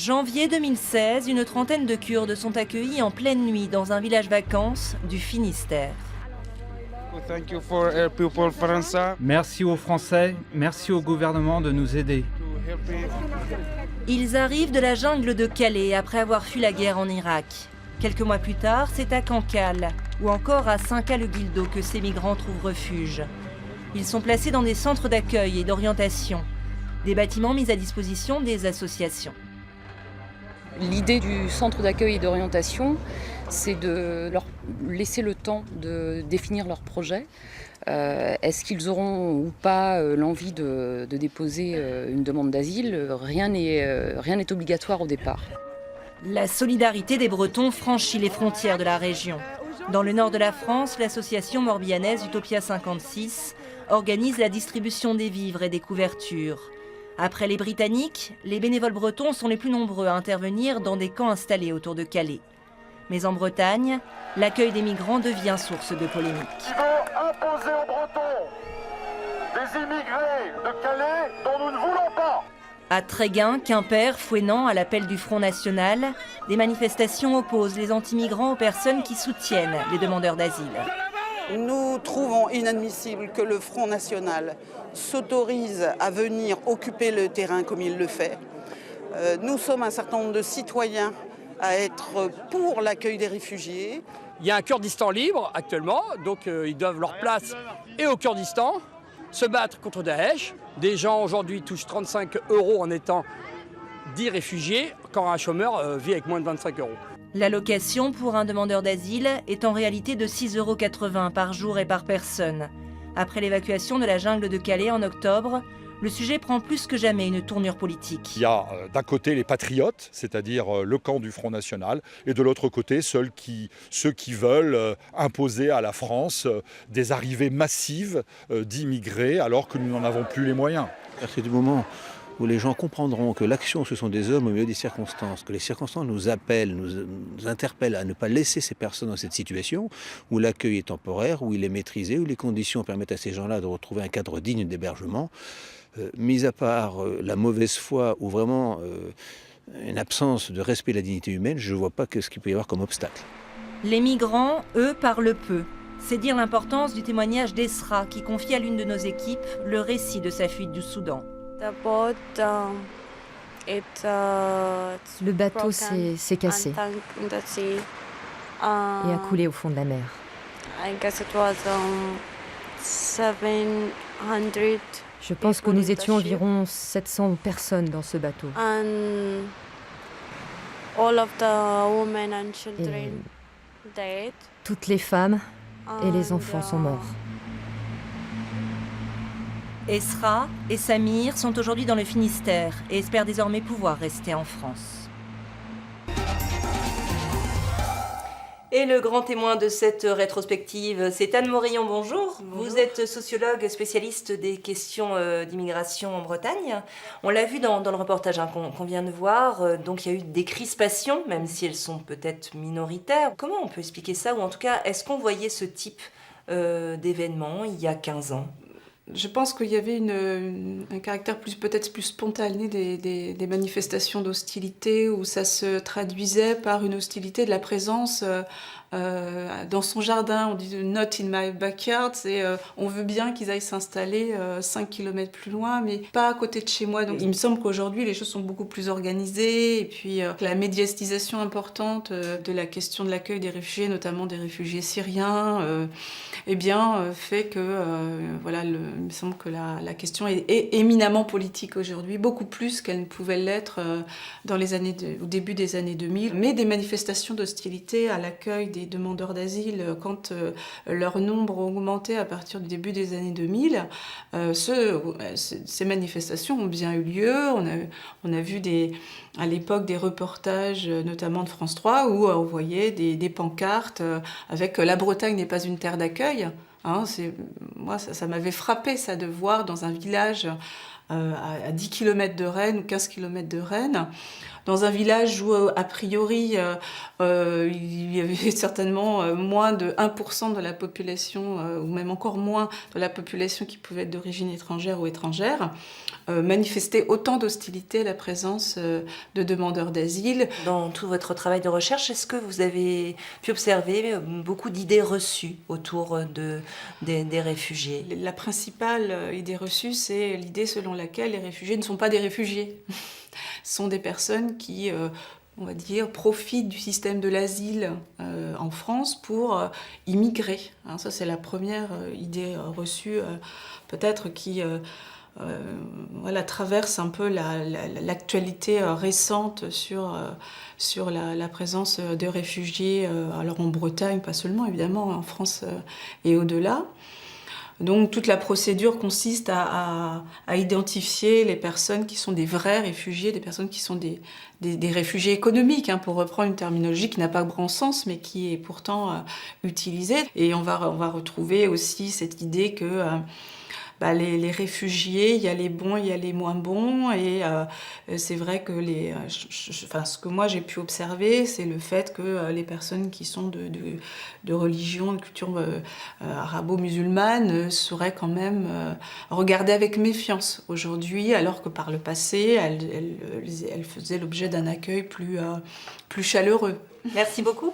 Janvier 2016, une trentaine de Kurdes sont accueillis en pleine nuit dans un village vacances du Finistère. Merci aux Français, merci au gouvernement de nous aider. Ils arrivent de la jungle de Calais après avoir fui la guerre en Irak. Quelques mois plus tard, c'est à Cancale ou encore à Saint-Caloguildo que ces migrants trouvent refuge. Ils sont placés dans des centres d'accueil et d'orientation, des bâtiments mis à disposition des associations. L'idée du centre d'accueil et d'orientation, c'est de leur laisser le temps de définir leur projet. Est-ce qu'ils auront ou pas l'envie de déposer une demande d'asile ? Rien n'est obligatoire au départ. La solidarité des Bretons franchit les frontières de la région. Dans le nord de la France, l'association morbihanaise Utopia 56 organise la distribution des vivres et des couvertures. Après les Britanniques, les bénévoles bretons sont les plus nombreux à intervenir dans des camps installés autour de Calais. Mais en Bretagne, l'accueil des migrants devient source de polémique. Qui veut imposer aux Bretons des immigrés de Calais dont nous ne voulons pas. À Tréguin, Quimper, Fouesnant, à l'appel du Front National, des manifestations opposent les anti-migrants aux personnes qui soutiennent les demandeurs d'asile. Nous trouvons inadmissible que le Front National s'autorise à venir occuper le terrain comme il le fait. Nous sommes un certain nombre de citoyens à être pour l'accueil des réfugiés. Il y a un Kurdistan libre actuellement, donc ils doivent leur place et au Kurdistan, se battre contre Daesh. Des gens aujourd'hui touchent 35 € en étant dits réfugiés, quand un chômeur vit avec moins de 25 €. L'allocation pour un demandeur d'asile est en réalité de 6,80 € par jour et par personne. Après l'évacuation de la jungle de Calais en octobre, le sujet prend plus que jamais une tournure politique. Il y a d'un côté les patriotes, c'est-à-dire le camp du Front National, et de l'autre côté ceux qui veulent imposer à la France des arrivées massives d'immigrés alors que nous n'en avons plus les moyens. C'est du moment où les gens comprendront que l'action, ce sont des hommes au milieu des circonstances, que les circonstances nous appellent, nous interpellent à ne pas laisser ces personnes dans cette situation, où l'accueil est temporaire, où il est maîtrisé, où les conditions permettent à ces gens-là de retrouver un cadre digne d'hébergement. Mis à part la mauvaise foi ou vraiment une absence de respect de la dignité humaine, je ne vois pas ce qu'il peut y avoir comme obstacle. Les migrants, eux, parlent peu. C'est dire l'importance du témoignage d'Esra qui confie à l'une de nos équipes le récit de sa fuite du Soudan. Le bateau s'est cassé et a coulé au fond de la mer. Je pense que nous étions environ 700 personnes dans ce bateau. Et toutes les femmes et les enfants sont morts. Esra et Samir sont aujourd'hui dans le Finistère et espèrent désormais pouvoir rester en France. Et le grand témoin de cette rétrospective, c'est Anne Morillon, bonjour. Vous êtes sociologue spécialiste des questions d'immigration en Bretagne. On l'a vu dans le reportage qu'on vient de voir, donc il y a eu des crispations, même si elles sont peut-être minoritaires. Comment on peut expliquer ça, ou en tout cas, est-ce qu'on voyait ce type d'événement il y a 15 ans ? Je pense qu'il y avait un caractère peut-être plus spontané des manifestations d'hostilité où ça se traduisait par une hostilité de la présence dans son jardin. On dit « not in my backyard », c'est on veut bien qu'ils aillent s'installer 5 km plus loin, mais pas à côté de chez moi. Donc il me semble qu'aujourd'hui les choses sont beaucoup plus organisées, et puis la médiatisation importante de la question de l'accueil des réfugiés, notamment des réfugiés syriens, fait que il me semble que la question est éminemment politique aujourd'hui, beaucoup plus qu'elle ne pouvait l'être au début des années 2000. Mais des manifestations d'hostilité à l'accueil des demandeurs d'asile, quand leur nombre augmentait à partir du début des années 2000, ces manifestations ont bien eu lieu. On a vu à l'époque des reportages, notamment de France 3, où on voyait des pancartes avec « La Bretagne n'est pas une terre d'accueil ». Moi, ça m'avait frappé, ça, de voir dans un village à 10 km de Rennes ou 15 km de Rennes, dans un village où, a priori, il y avait certainement moins de 1% de la population, ou même encore moins de la population qui pouvait être d'origine étrangère ou étrangère, manifester autant d'hostilité à la présence de demandeurs d'asile. Dans tout votre travail de recherche, est-ce que vous avez pu observer beaucoup d'idées reçues autour des réfugiés? La principale idée reçue, c'est l'idée selon laquelle les réfugiés ne sont pas des réfugiés. Ce sont des personnes qui, on va dire, profitent du système de l'asile en France pour immigrer. Hein, ça, c'est la première idée reçue, peut-être qui voilà, traverse un peu l'actualité récente sur la présence de réfugiés, alors en Bretagne, pas seulement évidemment, en France et au-delà. Donc toute la procédure consiste à identifier les personnes qui sont des vrais réfugiés, des personnes qui sont des réfugiés économiques, hein, pour reprendre une terminologie qui n'a pas grand sens, mais qui est pourtant utilisée. Et on va retrouver aussi cette idée que les réfugiés, il y a les bons, il y a les moins bons, et c'est vrai que ce que moi j'ai pu observer, c'est le fait que les personnes qui sont de religion, de culture arabo-musulmane seraient quand même regardées avec méfiance aujourd'hui, alors que par le passé, elles faisaient l'objet d'un accueil plus chaleureux. Merci beaucoup.